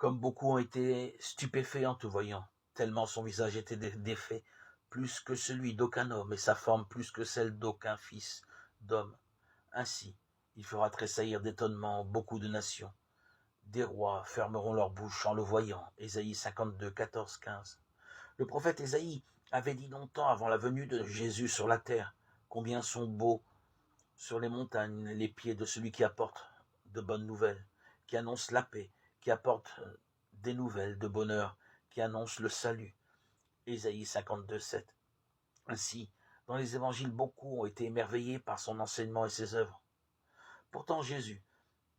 Comme beaucoup ont été stupéfaits en te voyant, tellement son visage était défait, plus que celui d'aucun homme, et sa forme plus que celle d'aucun fils d'homme. Ainsi, il fera tressaillir d'étonnement beaucoup de nations. Des rois fermeront leur bouche en le voyant. Ésaïe 52, 14, 15. Le prophète Ésaïe avait dit longtemps avant la venue de Jésus sur la terre combien sont beaux sur les montagnes les pieds de celui qui apporte de bonnes nouvelles, qui annonce la paix, qui apporte des nouvelles de bonheur, qui annonce le salut. Ésaïe 52, 7. Ainsi, dans les évangiles, beaucoup ont été émerveillés par son enseignement et ses œuvres. Pourtant, Jésus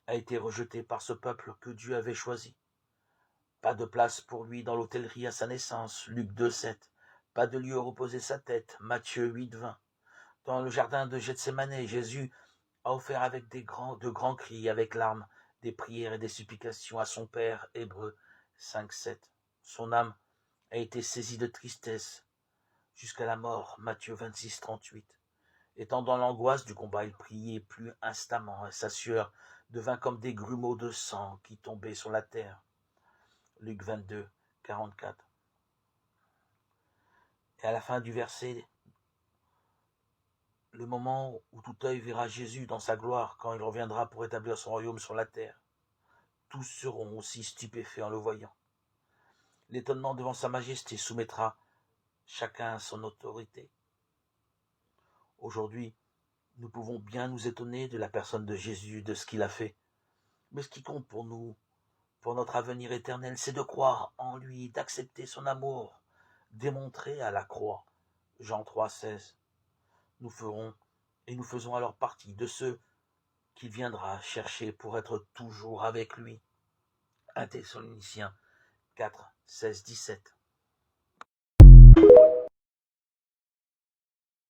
a été rejeté par ce peuple que Dieu avait choisi. Pas de place pour lui dans l'hôtellerie à sa naissance, Luc 2, 7. Pas de lieu où reposer sa tête, Matthieu 8, 20. Dans le jardin de Gethsémanée, Jésus a offert avec de grands cris, avec larmes, des prières et des supplications à son Père, Hébreux 5, 7. Son âme a été saisie de tristesse jusqu'à la mort, Matthieu 26, 38. Étant dans l'angoisse du combat, il priait plus instamment, et sa sueur devint comme des grumeaux de sang qui tombaient sur la terre. Luc 22, 44. Et à la fin du verset, le moment où tout œil verra Jésus dans sa gloire, quand il reviendra pour établir son royaume sur la terre, tous seront aussi stupéfaits en le voyant. L'étonnement devant sa majesté soumettra chacun à son autorité. Aujourd'hui, nous pouvons bien nous étonner de la personne de Jésus, de ce qu'il a fait. Mais ce qui compte pour nous, pour notre avenir éternel, c'est de croire en lui, d'accepter son amour, démontré à la croix. Jean 3, 16. Nous faisons alors partie de ceux qu'il viendra chercher pour être toujours avec lui. 1 Thessaloniciens 4, 16, 17.